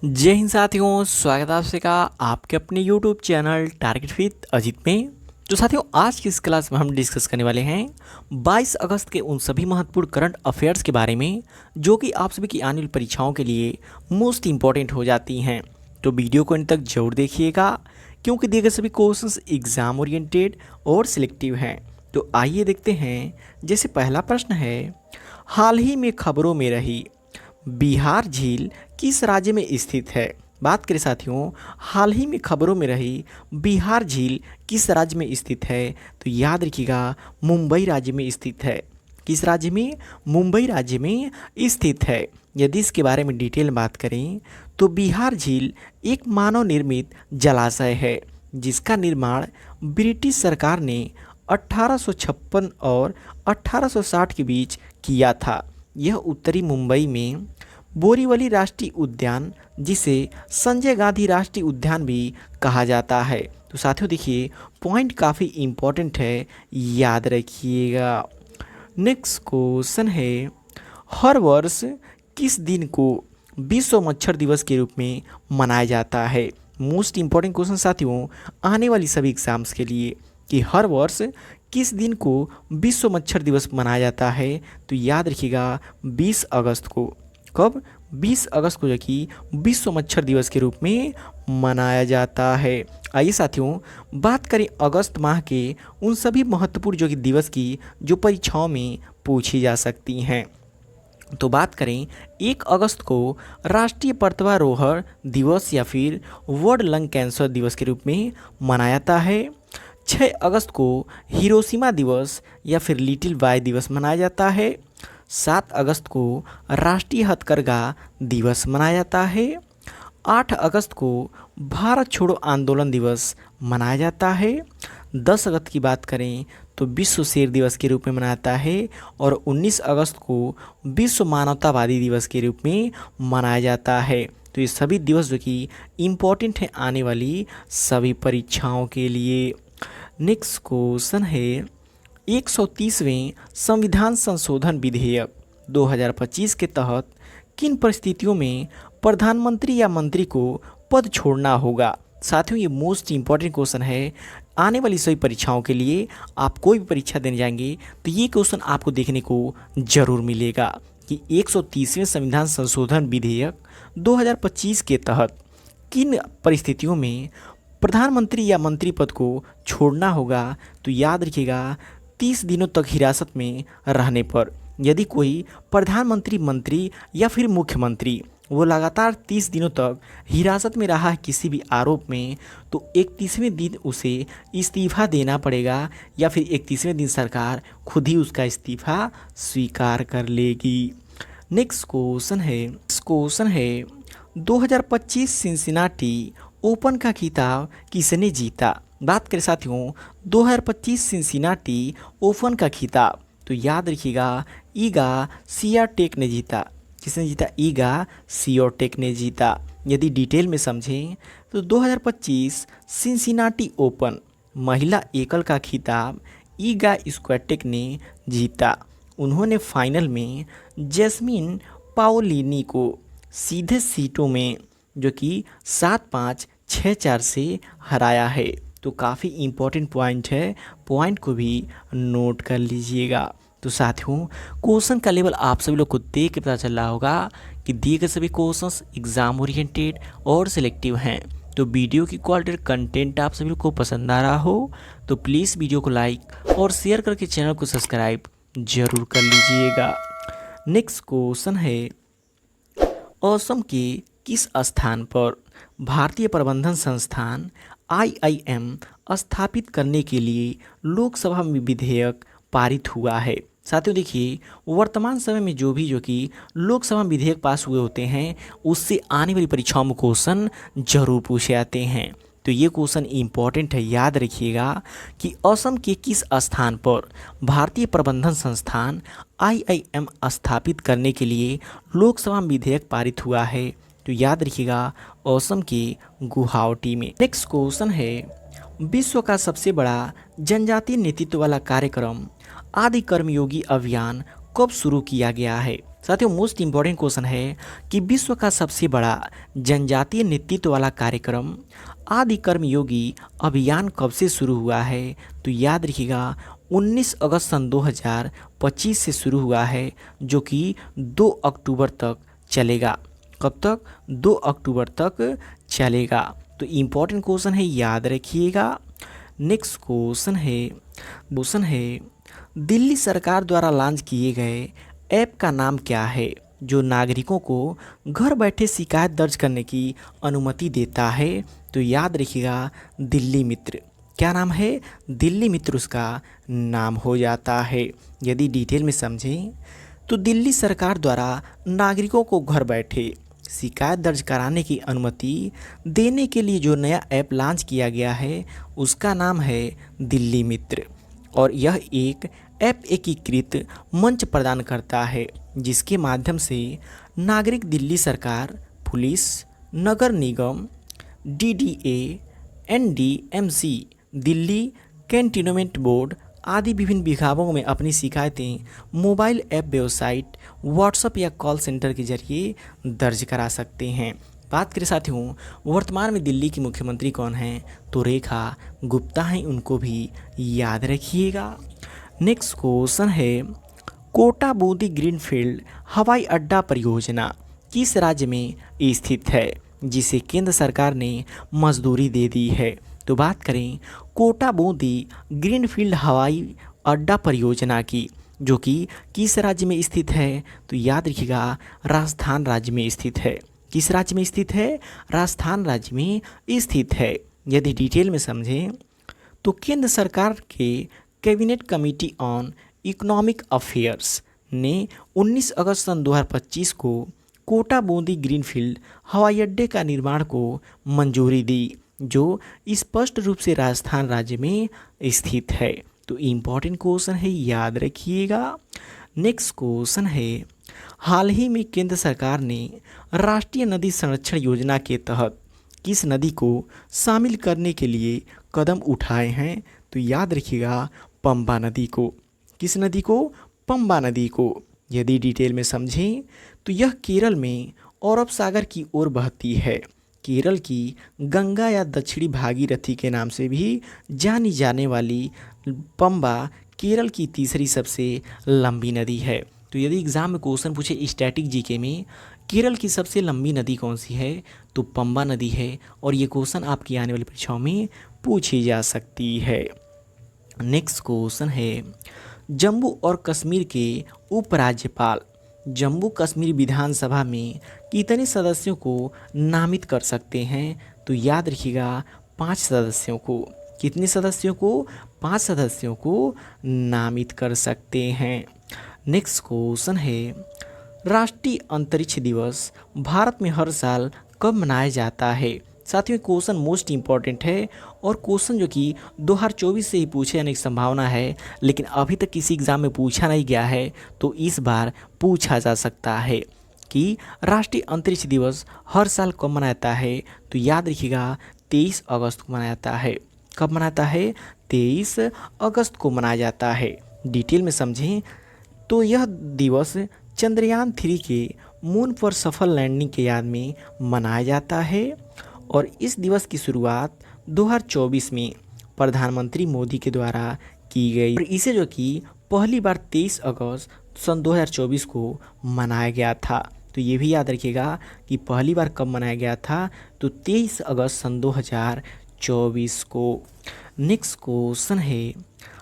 जय हिंद साथियों, स्वागत है आप सभी का आपके अपने YouTube channel target with Ajit में। तो साथियों, आज की इस क्लास में हम डिस्कस करने वाले हैं 22 अगस्त के उन सभी महत्वपूर्ण करंट अफेयर्स के बारे में जो कि आप सभी की आने वाली परीक्षाओं के लिए मोस्ट इंपॉर्टेंट हो जाती हैं। तो वीडियो को अंत तक जरूर देखिएगा क्योंकि दिए गए सभी क्वेश्चंस एग्जाम ओरिएंटेड और सिलेक्टिव हैं। तो आइए देखते हैं। जैसे पहला प्रश्न है, हाल ही में खबरों में रही बिहार झील किस राज्य में स्थित है। बात करें साथियों, हाल ही में खबरों में रही बिहार झील किस राज्य में स्थित है, तो याद रखिएगा मुंबई राज्य में स्थित है। किस राज्य में? मुंबई राज्य में स्थित है। यदि इसके बारे में डिटेल में बात करें तो बिहार झील एक मानव निर्मित जलाशय है जिसका निर्माण ब्रिटिश सरकार ने 1856 और 1860 के बीच किया था। यह उत्तरी मुंबई में बोरीवली राष्ट्रीय उद्यान, जिसे संजय गांधी राष्ट्रीय उद्यान भी कहा जाता है। तो साथियों देखिए, पॉइंट काफ़ी इम्पोर्टेंट है, याद रखिएगा। नेक्स्ट क्वेश्चन है, हर वर्ष किस दिन को विश्व मच्छर दिवस के रूप में मनाया जाता है। मोस्ट इम्पोर्टेंट क्वेश्चन साथियों आने वाली सभी एग्जाम्स के लिए कि हर वर्ष किस दिन को विश्व मच्छर दिवस मनाया जाता है। तो याद रखिएगा 20 अगस्त को। कब? 20 अगस्त को जो कि विश्व मच्छर दिवस के रूप में मनाया जाता है। आइए साथियों, बात करें अगस्त माह के उन सभी महत्वपूर्ण जो कि दिवस की जो परीक्षाओं में पूछी जा सकती हैं। तो बात करें 1 अगस्त को राष्ट्रीय पर्वतारोहण दिवस या फिर वर्ल्ड लंग कैंसर दिवस के रूप में मनाया जाता है। 6 अगस्त को हिरोशिमा दिवस या फिर लिटिल बाय दिवस मनाया जाता है। 7 अगस्त को राष्ट्रीय हथकरघा दिवस मनाया जाता है। 8 अगस्त को भारत छोड़ो आंदोलन दिवस मनाया जाता है। 10 अगस्त की बात करें तो विश्व शेर दिवस के रूप में मनाया जाता है और 19 अगस्त को विश्व मानवतावादी दिवस के रूप में मनाया जाता है। तो ये सभी दिवस जो कि इम्पोर्टेंट हैं आने वाली सभी परीक्षाओं के लिए। नेक्स्ट क्वेश्चन है, 130वें संविधान संशोधन विधेयक 2025 के तहत किन परिस्थितियों में प्रधानमंत्री या मंत्री को पद छोड़ना होगा। साथियों ये मोस्ट इंपॉर्टेंट क्वेश्चन है आने वाली सभी परीक्षाओं के लिए। आप कोई भी परीक्षा देने जाएंगे तो ये क्वेश्चन आपको देखने को जरूर मिलेगा कि 130वें संविधान संशोधन विधेयक 2025 के तहत किन परिस्थितियों में प्रधानमंत्री या मंत्री पद को छोड़ना होगा। तो याद रखिएगा 30 दिनों तक हिरासत में रहने पर। यदि कोई प्रधानमंत्री, मंत्री या फिर मुख्यमंत्री वो लगातार 30 दिनों तक हिरासत में रहा है किसी भी आरोप में, तो 31वें दिन उसे इस्तीफ़ा देना पड़ेगा या फिर 31वें दिन सरकार खुद ही उसका इस्तीफ़ा स्वीकार कर लेगी। नेक्स्ट क्वेश्चन है 2025 सिंसिनाटी ओपन का खिताब किसने जीता। बात करें साथियों 2025 सिंसिनाटी ओपन का खिताब, तो याद रखिएगा ईगा स्वियाटेक ने जीता। किसने जीता? ईगा स्वियाटेक ने जीता। यदि डिटेल में समझें तो 2025 सिंसिनाटी ओपन महिला एकल का खिताब ईगा स्वियाटेक ने जीता। उन्होंने फाइनल में जैस्मिन पाओलिनी को सीधे सीटों में जो कि 7-5, 6-4 से हराया है। तो काफ़ी इम्पोर्टेंट पॉइंट है, पॉइंट को भी नोट कर लीजिएगा। तो साथियों क्वेश्चन का लेवल आप सभी लोग को देख के पता चल रहा होगा कि दिए गए सभी क्वेश्चंस एग्जाम ओरिएंटेड और सिलेक्टिव हैं। तो वीडियो की क्वालिटी और कंटेंट आप सभी लोग को पसंद आ रहा हो तो प्लीज़ वीडियो को लाइक और शेयर करके चैनल को सब्सक्राइब जरूर कर लीजिएगा। नेक्स्ट क्वेश्चन है, असम के किस स्थान पर भारतीय प्रबंधन संस्थान IIM स्थापित करने के लिए लोकसभा में विधेयक पारित हुआ है। साथियों देखिए, वर्तमान समय में जो कि लोकसभा में विधेयक पास हुए होते हैं उससे आने वाली परीक्षाओं में क्वेश्चन जरूर पूछे जाते हैं। तो ये क्वेश्चन इम्पॉर्टेंट है, याद रखिएगा कि असम के किस स्थान पर भारतीय प्रबंधन संस्थान IIM स्थापित करने के लिए लोकसभा में विधेयक पारित हुआ है। तो याद रखिएगा असम के गुवाहाटी में। नेक्स्ट क्वेश्चन है, विश्व का सबसे बड़ा जनजातीय नेतृत्व वाला कार्यक्रम आदि कर्मयोगी अभियान कब शुरू किया गया है। साथियों मोस्ट इम्पॉर्टेंट क्वेश्चन है कि विश्व का सबसे बड़ा जनजातीय नेतृत्व वाला कार्यक्रम आदि कर्मयोगी अभियान कब से शुरू हुआ है? तो याद रखिएगा 19 अगस्त सन 2025 से शुरू हुआ है, जो कि 2 अक्टूबर तक चलेगा। कब तक? 2 अक्टूबर तक चलेगा। तो इम्पॉर्टेंट क्वेश्चन है, याद रखिएगा। नेक्स्ट क्वेश्चन है दिल्ली सरकार द्वारा लॉन्च किए गए ऐप का नाम क्या है जो नागरिकों को घर बैठे शिकायत दर्ज करने की अनुमति देता है? तो याद रखिएगा दिल्ली मित्र। क्या नाम है? दिल्ली मित्र उसका नाम हो जाता है। यदि डिटेल में समझें तो दिल्ली सरकार द्वारा नागरिकों को घर बैठे शिकायत दर्ज कराने की अनुमति देने के लिए जो नया ऐप लॉन्च किया गया है उसका नाम है दिल्ली मित्र। और यह एक ऐप एकीकृत मंच प्रदान करता है जिसके माध्यम से नागरिक दिल्ली सरकार, पुलिस, नगर निगम, DDA, NDMC, Delhi cantonment board आदि विभिन्न विभागों में अपनी शिकायतें मोबाइल ऐप, वेबसाइट, व्हाट्सएप या कॉल सेंटर के जरिए दर्ज करा सकते हैं। बात करें साथियों वर्तमान में दिल्ली की मुख्यमंत्री कौन हैं? तो रेखा गुप्ता हैं, उनको भी याद रखिएगा। नेक्स्ट क्वेश्चन है कोटा बूंदी ग्रीनफील्ड हवाई अड्डा परियोजना किस राज्य में स्थित है जिसे केंद्र सरकार ने मंजूरी दे दी है? तो बात करें कोटा बूंदी ग्रीनफील्ड हवाई अड्डा परियोजना की, जो कि किस राज्य में स्थित है? तो याद रखिएगा राजस्थान राज्य में स्थित है। किस राज्य में स्थित है? राजस्थान राज्य में स्थित है। यदि डिटेल में समझें तो केंद्र सरकार के cabinet committee on economic affairs ने 19 अगस्त सन 2025 को कोटा बूंदी ग्रीनफील्ड हवाई अड्डे का निर्माण को मंजूरी दी, जो स्पष्ट रूप से राजस्थान राज्य में स्थित है। तो इम्पॉर्टेंट क्वेश्चन है, याद रखिएगा। नेक्स्ट क्वेश्चन है हाल ही में केंद्र सरकार ने राष्ट्रीय नदी संरक्षण योजना के तहत किस नदी को शामिल करने के लिए कदम उठाए हैं? तो याद रखिएगा पंबा नदी को। किस नदी को? पंबा नदी को। यदि डिटेल में समझें तो यह केरल में अरब सागर की ओर बहती है। केरल की गंगा या दक्षिणी भागीरथी के नाम से भी जानी जाने वाली पंबा केरल की तीसरी सबसे लंबी नदी है। तो यदि एग्जाम में क्वेश्चन पूछे स्टैटिक जीके में केरल की सबसे लंबी नदी कौन सी है, तो पंबा नदी है, और ये क्वेश्चन आपकी आने वाली परीक्षाओं में पूछी जा सकती है। नेक्स्ट क्वेश्चन है जम्मू और कश्मीर के उपराज्यपाल जम्मू कश्मीर विधानसभा में कितने सदस्यों को नामित कर सकते हैं? तो याद रखिएगा 5 सदस्यों को। कितने सदस्यों को? 5 सदस्यों को नामित कर सकते हैं। नेक्स्ट क्वेश्चन है राष्ट्रीय अंतरिक्ष दिवस भारत में हर साल कब मनाया जाता है? साथियों क्वेश्चन मोस्ट इम्पॉर्टेंट है और क्वेश्चन जो कि 2024 से ही पूछे जाने की संभावना है, लेकिन अभी तक किसी एग्ज़ाम में पूछा नहीं गया है, तो इस बार पूछा जा सकता है कि राष्ट्रीय अंतरिक्ष दिवस हर साल कब मनाया जाता है? तो याद रखिएगा 23 अगस्त को मनाया जाता है। कब मनाता है? 23 अगस्त को मनाया जाता है। डिटेल में समझें तो यह दिवस चंद्रयान 3 के मून पर सफल लैंडिंग के याद में मनाया जाता है और इस दिवस की शुरुआत 2024 में प्रधानमंत्री मोदी के द्वारा की गई और इसे जो कि पहली बार 23 अगस्त सन 2024 को मनाया गया था। तो ये भी याद रखिएगा कि पहली बार कब मनाया गया था, तो 23 अगस्त सन 2024 को। नेक्स्ट क्वेश्चन है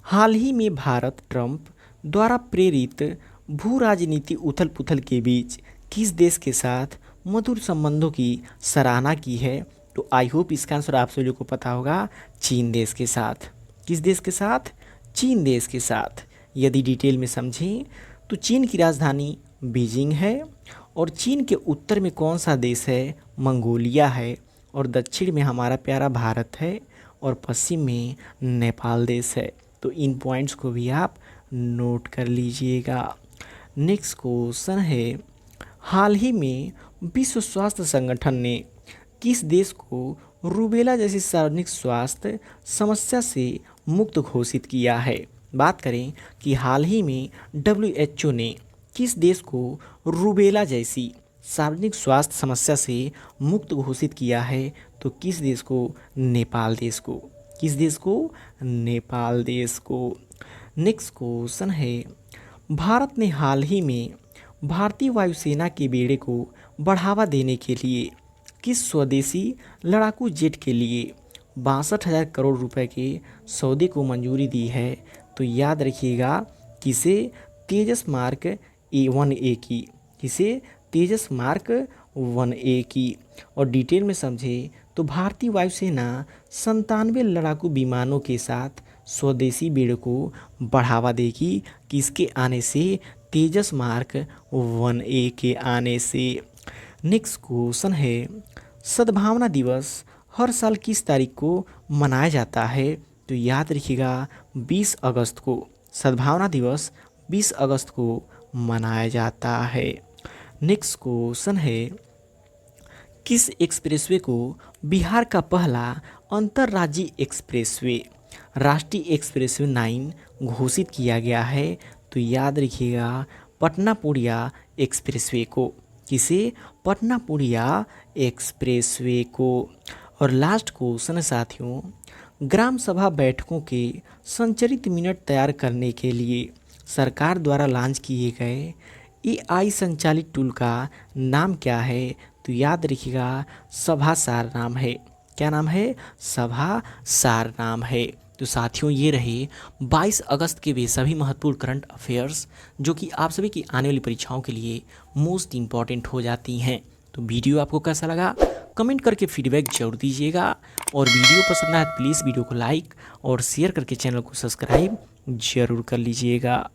हाल ही में भारत ट्रंप द्वारा प्रेरित भू राजनीति उथल पुथल के बीच किस देश के साथ मधुर संबंधों की सराहना की है? तो आई होप इसका आंसर आप सभी को पता होगा, चीन देश के साथ। किस देश के साथ? चीन देश के साथ। यदि डिटेल में समझें तो चीन की राजधानी बीजिंग है और चीन के उत्तर में कौन सा देश है? मंगोलिया है, और दक्षिण में हमारा प्यारा भारत है और पश्चिम में नेपाल देश है। तो इन पॉइंट्स को भी आप नोट कर लीजिएगा। नेक्स्ट क्वेश्चन है हाल ही में विश्व स्वास्थ्य संगठन ने किस देश को रूबेला जैसी सार्वजनिक स्वास्थ्य समस्या से मुक्त घोषित किया है? बात करें कि हाल ही में WHO ने किस देश को रूबेला जैसी सार्वजनिक स्वास्थ्य समस्या से मुक्त घोषित किया है? तो किस देश को? नेपाल देश को। किस देश को? नेपाल देश को। नेक्स्ट क्वेश्चन है, भारत ने हाल ही में भारतीय वायुसेना के बेड़े को बढ़ावा देने के लिए किस स्वदेशी लड़ाकू जेट के लिए 62,000 करोड़ रुपए के सौदे को मंजूरी दी है? तो याद रखिएगा, किसे? तेजस मार्क A1A की। किसे? तेजस मार्क 1A की। और डिटेल में समझे तो भारतीय वायुसेना 97 लड़ाकू विमानों के साथ स्वदेशी बेड़े को बढ़ावा देगी। किसके आने से? तेजस मार्क 1A के आने से। नेक्स्ट क्वेश्चन है, सद्भावना दिवस हर साल किस तारीख को मनाया जाता है? तो याद रखिएगा, 20 अगस्त को। सद्भावना दिवस 20 अगस्त को मनाया जाता है। नेक्स्ट क्वेश्चन है, किस एक्सप्रेसवे को बिहार का पहला अंतर्राज्यीय एक्सप्रेसवे राष्ट्रीय एक्सप्रेसवे 9 घोषित किया गया है? तो याद रखिएगा, पटना पूर्णिया एक्सप्रेसवे को। किसे? पटना पूर्णिया एक्सप्रेसवे को। और लास्ट क्वेश्चन है साथियों, ग्राम सभा बैठकों के संचरित मिनट तैयार करने के लिए सरकार द्वारा लॉन्च किए गए AI संचालित टूल का नाम क्या है? तो याद रखिएगा, सभा सार नाम है। क्या नाम है? सभा सार नाम है। तो साथियों, ये रहे 22 अगस्त के वे सभी महत्वपूर्ण करंट अफेयर्स जो कि आप सभी की आने वाली परीक्षाओं के लिए मोस्ट इम्पॉर्टेंट हो जाती हैं। तो वीडियो आपको कैसा लगा कमेंट करके फीडबैक जरूर दीजिएगा, और वीडियो पसंद आए प्लीज़ वीडियो को लाइक और शेयर करके चैनल को सब्सक्राइब जरूर कर लीजिएगा।